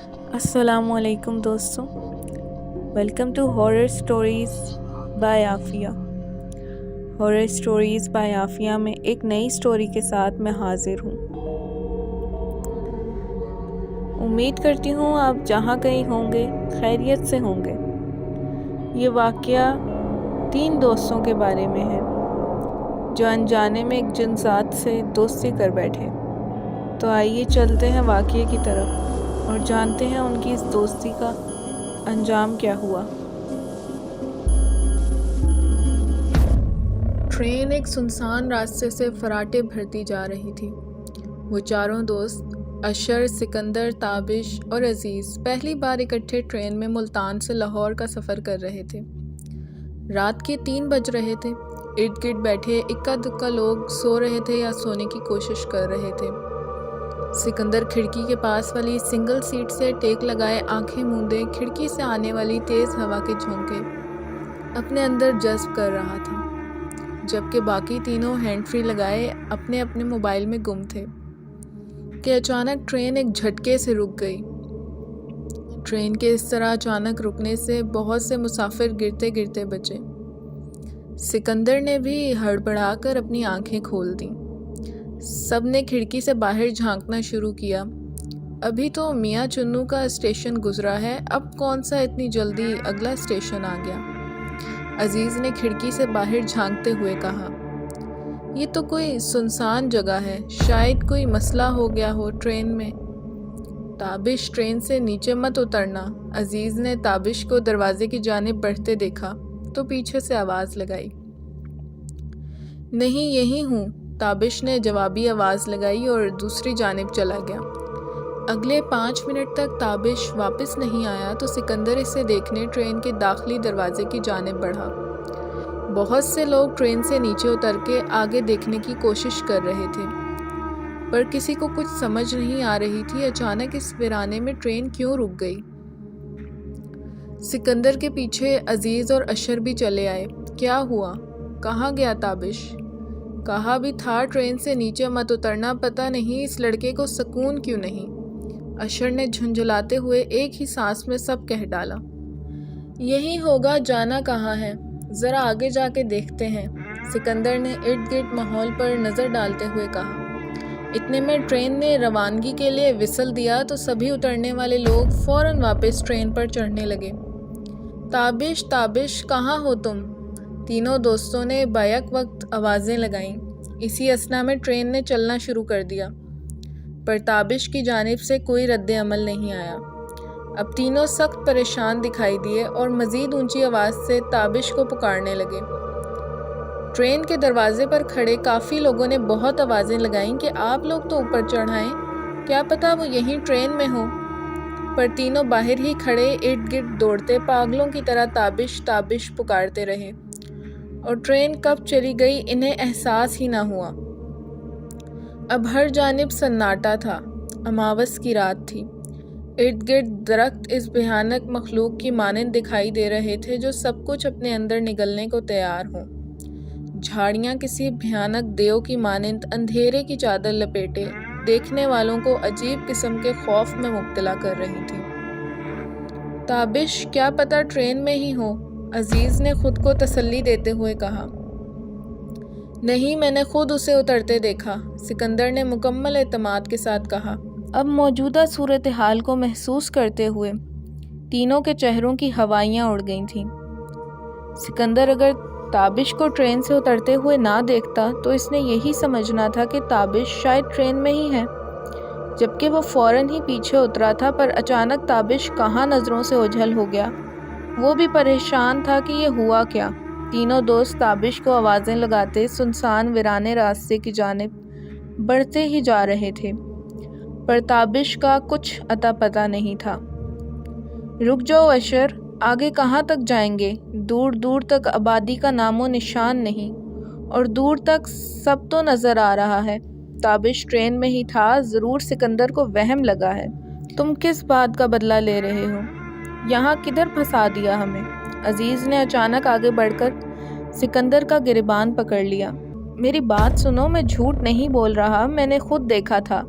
السلام علیکم دوستوں، welcome to horror stories by Aafia. Horror stories by Aafia میں ایک نئی سٹوری کے ساتھ میں حاضر ہوں۔ امید کرتی ہوں آپ جہاں کہیں ہوں گے خیریت سے ہوں گے۔ یہ واقعہ 3 دوستوں کے بارے میں ہے جو انجانے میں ایک جن ذات سے دوستی کر بیٹھے۔ تو آئیے چلتے ہیں واقعے کی طرف اور جانتے ہیں ان کی اس دوستی کا انجام کیا ہوا۔ ٹرین ایک سنسان راستے سے فراٹے بھرتی جا رہی تھی۔ وہ چاروں دوست اشر، سکندر، تابش اور عزیز پہلی بار اکٹھے ٹرین میں ملتان سے لاہور کا سفر کر رہے تھے۔ رات کے 3 بج رہے تھے۔ ارد گرد بیٹھے اکا دکا لوگ سو رہے تھے یا سونے کی کوشش کر رہے تھے۔ سکندر کھڑکی کے پاس والی سنگل سیٹ سے ٹیک لگائے آنکھیں موندے کھڑکی سے آنے والی تیز ہوا کے جھونکے اپنے اندر جذب کر رہا تھا، جبکہ باقی تینوں ہینڈ فری لگائے اپنے اپنے موبائل میں گم تھے کہ اچانک ٹرین ایک جھٹکے سے رک گئی۔ ٹرین کے اس طرح اچانک رکنے سے بہت سے مسافر گرتے گرتے بچے۔ سکندر نے بھی ہڑبڑا کر اپنی آنکھیں کھول دیں۔ سب نے کھڑکی سے باہر جھانکنا شروع کیا۔ ابھی تو میاں چنو کا اسٹیشن گزرا ہے، اب کون سا اتنی جلدی اگلا اسٹیشن آ گیا؟ عزیز نے کھڑکی سے باہر جھانکتے ہوئے کہا۔ یہ تو کوئی سنسان جگہ ہے، شاید کوئی مسئلہ ہو گیا ہو ٹرین میں۔ تابش ٹرین سے نیچے مت اترنا۔ عزیز نے تابش کو دروازے کی جانب بڑھتے دیکھا تو پیچھے سے آواز لگائی۔ نہیں، یہی ہوں، تابش نے جوابی آواز لگائی اور دوسری جانب چلا گیا۔ اگلے 5 منٹ تک تابش واپس نہیں آیا تو سکندر اسے دیکھنے ٹرین کے داخلی دروازے کی جانب بڑھا۔ بہت سے لوگ ٹرین سے نیچے اتر کے آگے دیکھنے کی کوشش کر رہے تھے، پر کسی کو کچھ سمجھ نہیں آ رہی تھی اچانک اس ویرانے میں ٹرین کیوں رک گئی۔ سکندر کے پیچھے عزیز اور اشر بھی چلے آئے۔ کیا ہوا؟ کہاں گیا تابش؟ کہا بھی تھا ٹرین سے نیچے مت اترنا، پتہ نہیں اس لڑکے کو سکون کیوں نہیں۔ اشر نے جھنجھلاتے ہوئے ایک ہی سانس میں سب کہہ ڈالا۔ یہی ہوگا، جانا کہاں ہے؟ ذرا آگے جا کے دیکھتے ہیں، سکندر نے ارد گرد ماحول پر نظر ڈالتے ہوئے کہا۔ اتنے میں ٹرین نے روانگی کے لیے وسل دیا تو سبھی اترنے والے لوگ فوراً واپس ٹرین پر چڑھنے لگے۔ تابش، تابش، کہاں ہو تم؟ تینوں دوستوں نے بیک وقت آوازیں لگائیں۔ اسی اثنا میں ٹرین نے چلنا شروع کر دیا، پر تابش کی جانب سے کوئی رد عمل نہیں آیا۔ اب تینوں سخت پریشان دکھائی دیے اور مزید اونچی آواز سے تابش کو پکارنے لگے۔ ٹرین کے دروازے پر کھڑے کافی لوگوں نے بہت آوازیں لگائیں کہ آپ لوگ تو اوپر چڑھائیں، کیا پتہ وہ یہیں ٹرین میں ہو، پر تینوں باہر ہی کھڑے ارد گرد دوڑتے پاگلوں کی طرح تابش تابش پکارتے رہے، اور ٹرین کب چلی گئی انہیں احساس ہی نہ ہوا۔ اب ہر جانب سناٹا تھا، اماوس کی رات تھی۔ ارد گرد درخت اس بھیانک مخلوق کی مانند دکھائی دے رہے تھے جو سب کچھ اپنے اندر نگلنے کو تیار ہوں۔ جھاڑیاں کسی بھیانک دیو کی مانند اندھیرے کی چادر لپیٹے دیکھنے والوں کو عجیب قسم کے خوف میں مبتلا کر رہی تھی۔ تابش، کیا پتہ ٹرین میں ہی ہو، عزیز نے خود کو تسلی دیتے ہوئے کہا۔ نہیں، میں نے خود اسے اترتے دیکھا، سکندر نے مکمل اعتماد کے ساتھ کہا۔ اب موجودہ صورتحال کو محسوس کرتے ہوئے تینوں کے چہروں کی ہوائیاں اڑ گئی تھیں۔ سکندر اگر تابش کو ٹرین سے اترتے ہوئے نہ دیکھتا تو اس نے یہی سمجھنا تھا کہ تابش شاید ٹرین میں ہی ہے، جبکہ وہ فوراً ہی پیچھے اترا تھا، پر اچانک تابش کہاں نظروں سے اوجھل ہو گیا۔ وہ بھی پریشان تھا کہ یہ ہوا کیا۔ تینوں دوست تابش کو آوازیں لگاتے سنسان ویرانے راستے کی جانب بڑھتے ہی جا رہے تھے، پر تابش کا کچھ اتا پتہ نہیں تھا۔ رک جاؤ اشر، آگے کہاں تک جائیں گے؟ دور دور تک آبادی کا نام و نشان نہیں، اور دور تک سب تو نظر آ رہا ہے تابش ٹرین میں ہی تھا۔ ضرور سکندر کو وہم لگا ہے۔ تم کس بات کا بدلہ لے رہے ہو؟ یہاں کدھر پھنسا دیا ہمیں؟ عزیز نے اچانک آگے بڑھ کر سکندر کا گریبان پکڑ لیا۔ میری بات سنو، میں جھوٹ نہیں بول رہا، میں نے خود دیکھا تھا۔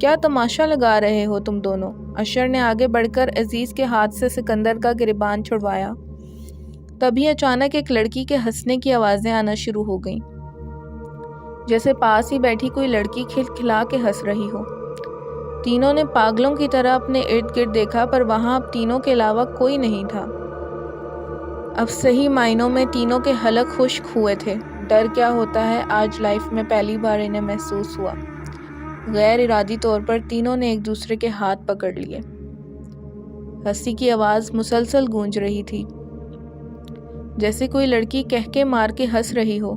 کیا تماشا لگا رہے ہو تم دونوں؟ اشر نے آگے بڑھ کر عزیز کے ہاتھ سے سکندر کا گریبان چھڑوایا۔ تبھی اچانک ایک لڑکی کے ہنسنے کی آوازیں آنا شروع ہو گئیں، جیسے پاس ہی بیٹھی کوئی لڑکی کھلکھلا کے ہنس رہی ہو۔ تینوں نے پاگلوں کی طرح اپنے ارد گرد دیکھا، پر وہاں اب تینوں کے علاوہ کوئی نہیں تھا۔ اب صحیح معنوں میں تینوں کے حلق خشک ہوئے تھے۔ ڈر کیا ہوتا ہے آج لائف میں پہلی بار انہیں محسوس ہوا۔ غیر ارادی طور پر تینوں نے ایک دوسرے کے ہاتھ پکڑ لیے۔ ہنسی کی آواز مسلسل گونج رہی تھی، جیسے کوئی لڑکی کہکے مار کے ہنس رہی ہو،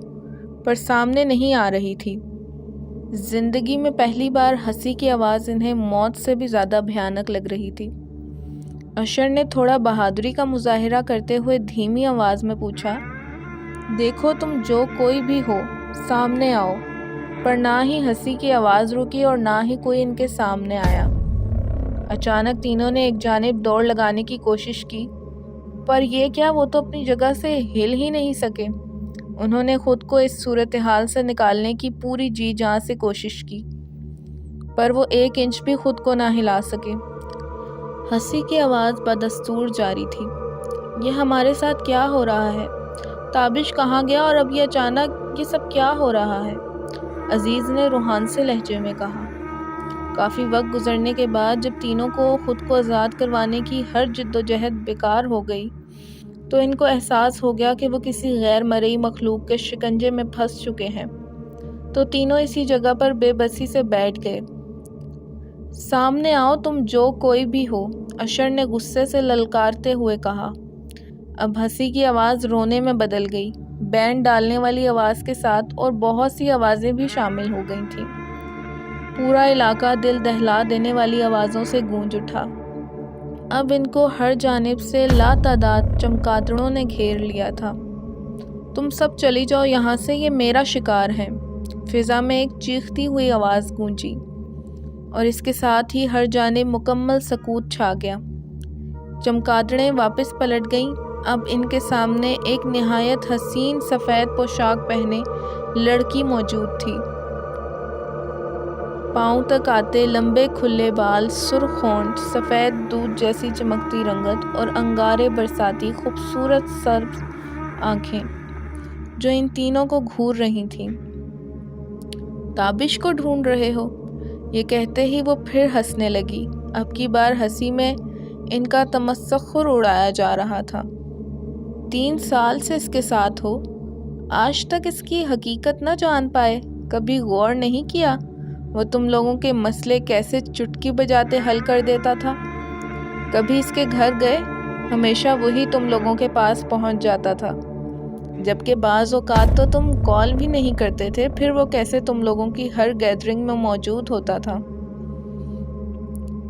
پر سامنے نہیں آ رہی تھی۔ زندگی میں پہلی بار ہنسی کی آواز انہیں موت سے بھی زیادہ بھیانک لگ رہی تھی۔ اشر نے تھوڑا بہادری کا مظاہرہ کرتے ہوئے دھیمی آواز میں پوچھا، دیکھو تم جو کوئی بھی ہو، سامنے آؤ۔ پر نہ ہی ہنسی کی آواز رکی اور نہ ہی کوئی ان کے سامنے آیا۔ اچانک تینوں نے ایک جانب دوڑ لگانے کی کوشش کی، پر یہ کیا، وہ تو اپنی جگہ سے ہل ہی نہیں سکے۔ انہوں نے خود کو اس صورتحال سے نکالنے کی پوری جی جان سے کوشش کی، پر وہ 1 انچ بھی خود کو نہ ہلا سکے۔ ہنسی کی آواز بدستور جاری تھی، یہ ہمارے ساتھ کیا ہو رہا ہے؟ تابش کہاں گیا اور اب یہ اچانک یہ سب کیا ہو رہا ہے؟ عزیز نے روحان سے لہجے میں کہا۔ کافی وقت گزرنے کے بعد جب تینوں کو خود کو آزاد کروانے کی ہر جد و جہد بیکار ہو گئی، تو ان کو احساس ہو گیا کہ وہ کسی غیر مرئی مخلوق کے شکنجے میں پھنس چکے ہیں۔ تو تینوں اسی جگہ پر بے بسی سے بیٹھ گئے۔ سامنے آؤ تم جو کوئی بھی ہو، اشر نے غصے سے للکارتے ہوئے کہا۔ اب ہنسی کی آواز رونے میں بدل گئی، بینڈ ڈالنے والی آواز کے ساتھ اور بہت سی آوازیں بھی شامل ہو گئی تھیں۔ پورا علاقہ دل دہلا دینے والی آوازوں سے گونج اٹھا۔ اب ان کو ہر جانب سے لاتعداد چمگادڑوں نے گھیر لیا تھا۔ تم سب چلی جاؤ یہاں سے، یہ میرا شکار ہے۔ فضا میں ایک چیختی ہوئی آواز گونجی اور اس کے ساتھ ہی ہر جانب مکمل سکوت چھا گیا۔ چمگادڑیں واپس پلٹ گئیں۔ اب ان کے سامنے ایک نہایت حسین سفید پوشاک پہنے لڑکی موجود تھی۔ پاؤں تک آتے لمبے کھلے بال، سرخ ہونٹ، سفید دودھ جیسی چمکتی رنگت اور انگارے برساتی خوبصورت سبز آنکھیں جو ان تینوں کو گھور رہی تھیں۔ تابش کو ڈھونڈ رہے ہو؟ یہ کہتے ہی وہ پھر ہنسنے لگی۔ اب کی بار ہنسی میں ان کا تمسخر اڑایا جا رہا تھا۔ 3 سال سے اس کے ساتھ ہو، آج تک اس کی حقیقت نہ جان پائے؟ کبھی غور نہیں کیا وہ تم لوگوں کے مسئلے کیسے چٹکی بجاتے حل کر دیتا تھا؟ کبھی اس کے گھر گئے؟ ہمیشہ وہی تم لوگوں کے پاس پہنچ جاتا تھا، جبکہ بعض اوقات تو تم کال بھی نہیں کرتے تھے، پھر وہ کیسے تم لوگوں کی ہر گیدرنگ میں موجود ہوتا تھا؟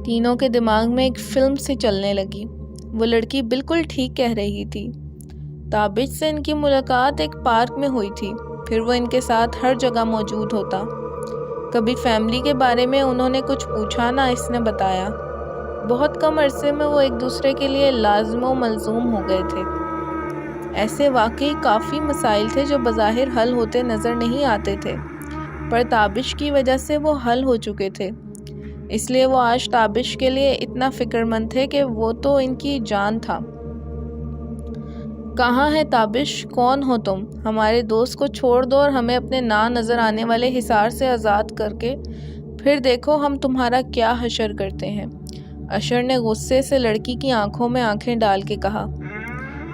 تینوں کے دماغ میں ایک فلم سی چلنے لگی۔ وہ لڑکی بالکل ٹھیک کہہ رہی تھی۔ تابش سے ان کی ملاقات ایک پارک میں ہوئی تھی، پھر وہ ان کے ساتھ ہر جگہ موجود ہوتا۔ کبھی فیملی کے بارے میں انہوں نے کچھ پوچھا نہ اس نے بتایا۔ بہت کم عرصے میں وہ ایک دوسرے کے لیے لازم و ملزوم ہو گئے تھے۔ ایسے واقعی کافی مسائل تھے جو بظاہر حل ہوتے نظر نہیں آتے تھے، پر تابش کی وجہ سے وہ حل ہو چکے تھے۔ اس لیے وہ آج تابش کے لیے اتنا فکر مند تھے کہ وہ تو ان کی جان تھا۔ کہاں ہے تابش؟ کون ہو تم؟ ہمارے دوست کو چھوڑ دو اور ہمیں اپنے نہ نظر آنے والے حصار سے آزاد کر کے پھر دیکھو ہم تمہارا کیا حشر کرتے ہیں۔ اشر نے غصے سے لڑکی کی آنکھوں میں آنکھیں ڈال کے کہا۔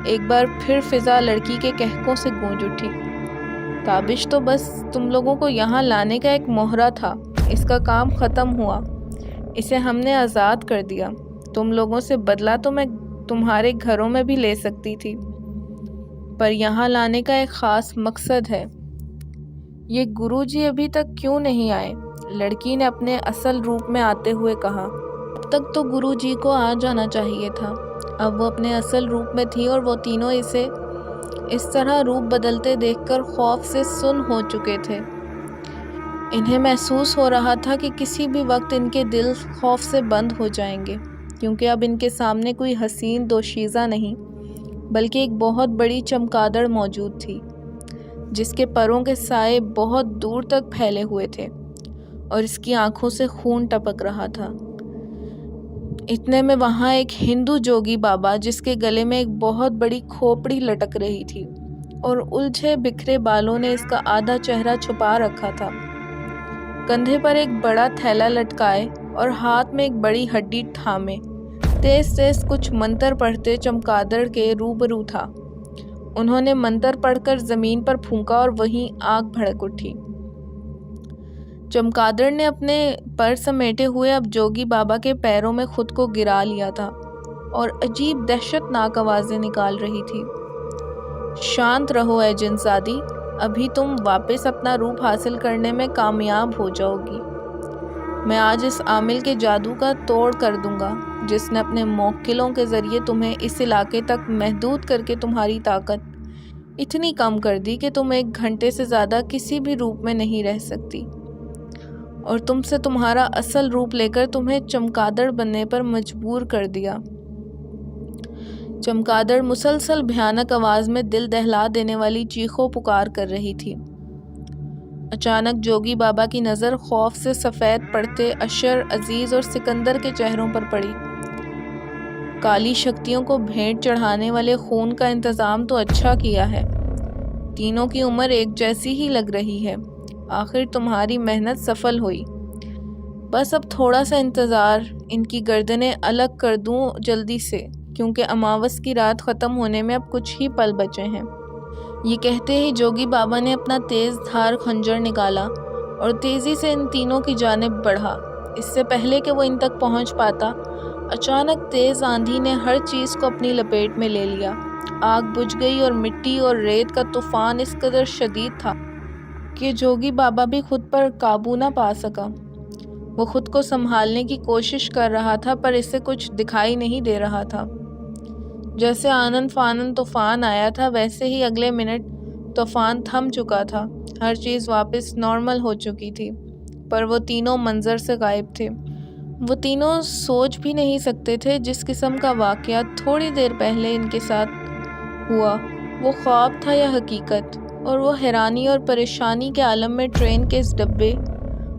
ایک بار پھر فضا لڑکی کے کہکوں سے گونج اٹھی۔ تابش تو بس تم لوگوں کو یہاں لانے کا ایک مہرہ تھا، اس کا کام ختم ہوا، اسے ہم نے آزاد کر دیا۔ تم لوگوں سے بدلہ تو میں تمہارے گھروں میں بھی لے سکتی تھی، پر یہاں لانے کا ایک خاص مقصد ہے۔ یہ گرو جی ابھی تک کیوں نہیں آئے؟ لڑکی نے اپنے اصل روپ میں آتے ہوئے کہا۔ اب تک تو گرو جی کو آ جانا چاہیے تھا۔ اب وہ اپنے اصل روپ میں تھی اور وہ تینوں اسے اس طرح روپ بدلتے دیکھ کر خوف سے سن ہو چکے تھے۔ انہیں محسوس ہو رہا تھا کہ کسی بھی وقت ان کے دل خوف سے بند ہو جائیں گے، کیونکہ اب ان کے سامنے کوئی حسین دوشیزہ نہیں بلکہ ایک بہت بڑی چمگادڑ موجود تھی، جس کے پروں کے سائے بہت دور تک پھیلے ہوئے تھے اور اس کی آنکھوں سے خون ٹپک رہا تھا۔ اتنے میں وہاں ایک ہندو جوگی بابا جس کے گلے میں ایک بہت بڑی کھوپڑی لٹک رہی تھی اور الجھے بکھرے بالوں نے اس کا آدھا چہرہ چھپا رکھا تھا، کندھے پر ایک بڑا تھیلا لٹکائے اور ہاتھ میں ایک بڑی ہڈی تھامے تیز تیز کچھ منتر پڑھتے چمگادڑ کے روبرو تھا۔ انہوں نے منتر پڑھ کر زمین پر پھونکا اور وہیں آگ بھڑک اٹھی۔ چمگادڑ نے اپنے پر سمیٹے ہوئے اب جوگی بابا کے پیروں میں خود کو گرا لیا تھا اور عجیب دہشت ناک آوازیں نکال رہی تھی۔ شانت رہو اے جن زادی، ابھی تم واپس اپنا روپ حاصل کرنے میں کامیاب ہو جاؤ گی۔ میں آج اس عامل کے جادو کا توڑ کر دوں گا جس نے اپنے موکلوں کے ذریعے تمہیں اس علاقے تک محدود کر کے تمہاری طاقت اتنی کم کر دی کہ تم 1 گھنٹے سے زیادہ کسی بھی روپ میں نہیں رہ سکتی، اور تم سے تمہارا اصل روپ لے کر تمہیں چمگادڑ بننے پر مجبور کر دیا۔ چمگادڑ مسلسل بھیانک آواز میں دل دہلا دینے والی چیخوں پکار کر رہی تھی۔ اچانک جوگی بابا کی نظر خوف سے سفید پڑتے اشر، عزیز اور سکندر کے چہروں پر پڑی۔ کالی شکتیوں کو بھیٹ چڑھانے والے خون کا انتظام تو اچھا کیا ہے، تینوں کی عمر ایک جیسی ہی لگ رہی ہے، آخر تمہاری محنت سفل ہوئی، بس اب تھوڑا سا انتظار، ان کی گردنیں الگ کر دوں جلدی سے، کیونکہ اماوس کی رات ختم ہونے میں اب کچھ ہی پل بچے ہیں۔ یہ کہتے ہی جوگی بابا نے اپنا تیز دھار خنجر نکالا اور تیزی سے ان تینوں کی جانب بڑھا۔ اس سے پہلے کہ وہ ان تک پہنچ پاتا، اچانک تیز آندھی نے ہر چیز کو اپنی لپیٹ میں لے لیا۔ آگ بجھ گئی اور مٹی اور ریت کا طوفان اس قدر شدید تھا کہ جوگی بابا بھی خود پر قابو نہ پا سکا۔ وہ خود کو سنبھالنے کی کوشش کر رہا تھا پر اسے کچھ دکھائی نہیں دے رہا تھا۔ جیسے آنن فانن طوفان آیا تھا ویسے ہی اگلے منٹ طوفان تھم چکا تھا، ہر چیز واپس نارمل ہو چکی تھی، پر وہ تینوں منظر سے غائب تھے۔ وہ تینوں سوچ بھی نہیں سکتے تھے جس قسم کا واقعہ تھوڑی دیر پہلے ان کے ساتھ ہوا وہ خواب تھا یا حقیقت، اور وہ حیرانی اور پریشانی کے عالم میں ٹرین کے اس ڈبے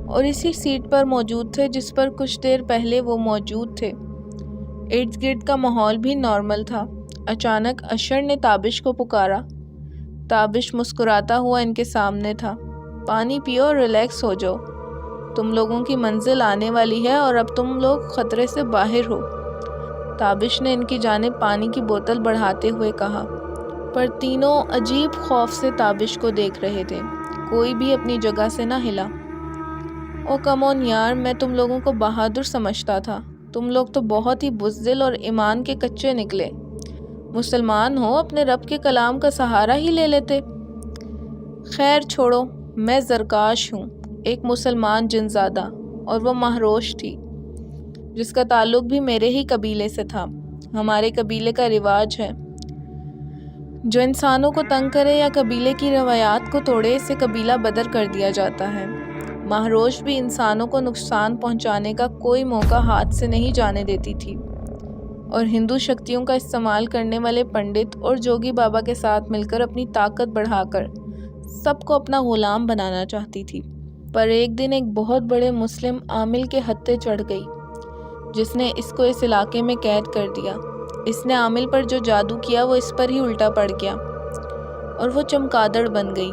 اور اسی سیٹ پر موجود تھے جس پر کچھ دیر پہلے وہ موجود تھے۔ ارد گرد کا ماحول بھی نارمل تھا۔ اچانک اشر نے تابش کو پکارا۔ تابش مسکراتا ہوا ان کے سامنے تھا۔ پانی پیو اور ریلیکس ہو جاؤ، تم لوگوں کی منزل آنے والی ہے اور اب تم لوگ خطرے سے باہر ہو۔ تابش نے ان کی جانب پانی کی بوتل بڑھاتے ہوئے کہا، پر تینوں عجیب خوف سے تابش کو دیکھ رہے تھے، کوئی بھی اپنی جگہ سے نہ ہلا۔ او کم آن یار، میں تم لوگوں کو بہادر سمجھتا تھا، تم لوگ تو بہت ہی بزدل اور ایمان کے کچے نکلے۔ مسلمان ہو، اپنے رب کے کلام کا سہارا ہی لے لیتے۔ خیر چھوڑو، میں زرکاش ہوں، ایک مسلمان جنزادہ، اور وہ مہروش تھی جس کا تعلق بھی میرے ہی قبیلے سے تھا۔ ہمارے قبیلے کا رواج ہے، جو انسانوں کو تنگ کرے یا قبیلے کی روایات کو توڑے اسے قبیلہ بدر کر دیا جاتا ہے۔ مہروش بھی انسانوں کو نقصان پہنچانے کا کوئی موقع ہاتھ سے نہیں جانے دیتی تھی، اور ہندو شکتیوں کا استعمال کرنے والے پنڈت اور جوگی بابا کے ساتھ مل کر اپنی طاقت بڑھا کر سب کو اپنا غلام بنانا چاہتی تھی۔ پر ایک دن ایک بہت بڑے مسلم عامل کے ہتھے چڑھ گئی جس نے اس کو اس علاقے میں قید کر دیا۔ اس نے عامل پر جو جادو کیا وہ اس پر ہی الٹا پڑ گیا اور وہ چمگادڑ بن گئی،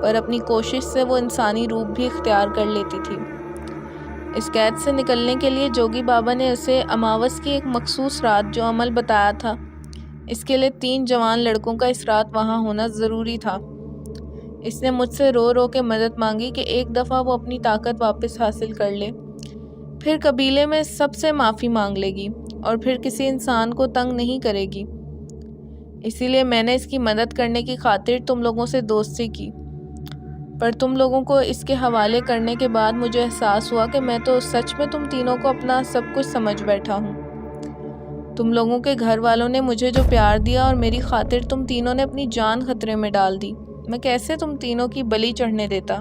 پر اپنی کوشش سے وہ انسانی روپ بھی اختیار کر لیتی تھی۔ اس قید سے نکلنے کے لیے جوگی بابا نے اسے اماوس کی ایک مخصوص رات جو عمل بتایا تھا، اس کے لیے 3 جوان لڑکوں کا اس رات وہاں ہونا ضروری تھا۔ اس نے مجھ سے رو رو کے مدد مانگی کہ ایک دفعہ وہ اپنی طاقت واپس حاصل کر لے، پھر قبیلے میں سب سے معافی مانگ لے گی اور پھر کسی انسان کو تنگ نہیں کرے گی۔ اسی لیے میں نے اس کی مدد کرنے کی خاطر تم لوگوں سے دوستی کی، پر تم لوگوں کو اس کے حوالے کرنے کے بعد مجھے احساس ہوا کہ میں تو سچ میں تم تینوں کو اپنا سب کچھ سمجھ بیٹھا ہوں۔ تم لوگوں کے گھر والوں نے مجھے جو پیار دیا اور میری خاطر تم تینوں نے اپنی جان خطرے میں ڈال دی، میں کیسے تم تینوں کی بلی چڑھنے دیتا۔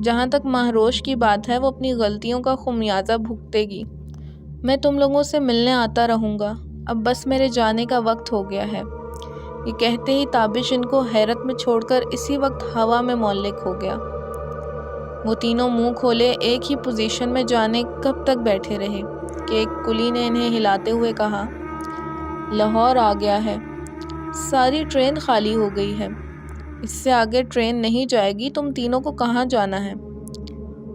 جہاں تک مہروش کی بات ہے وہ اپنی غلطیوں کا خمیازہ بھگتے گی۔ میں تم لوگوں سے ملنے آتا رہوں گا، اب بس میرے جانے کا وقت ہو گیا ہے۔ یہ کہتے ہی تابش ان کو حیرت میں چھوڑ کر اسی وقت ہوا میں معلق ہو گیا۔ وہ تینوں منہ کھولے ایک ہی پوزیشن میں جانے کب تک بیٹھے رہے کہ ایک کلی نے انہیں ہلاتے ہوئے کہا، لاہور آ گیا ہے، ساری ٹرین خالی ہو گئی ہے، اس سے آگے ٹرین نہیں جائے گی، تم تینوں کو کہاں جانا ہے؟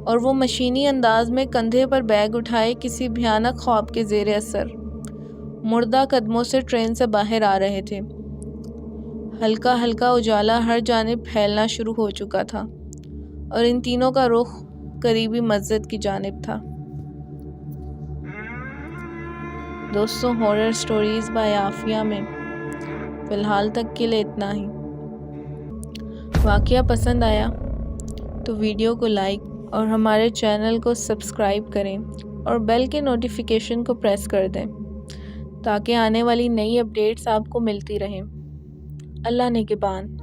اور وہ مشینی انداز میں کندھے پر بیگ اٹھائے کسی بھیانک خواب کے زیر اثر مردہ قدموں سے ٹرین سے باہر آ رہے تھے۔ ہلکا ہلکا اجالا ہر جانب پھیلنا شروع ہو چکا تھا اور ان تینوں کا رخ قریبی مسجد کی جانب تھا۔ دوستوں، ہارر سٹوریز بائی عافیہ میں فی الحال تک کے لیے اتنا ہی۔ واقعہ پسند آیا تو ویڈیو کو لائک اور ہمارے چینل کو سبسکرائب کریں اور بیل کے نوٹیفیکیشن کو پریس کر دیں تاکہ آنے والی نئی اپڈیٹس آپ کو ملتی رہیں۔ اللہ نگہبان۔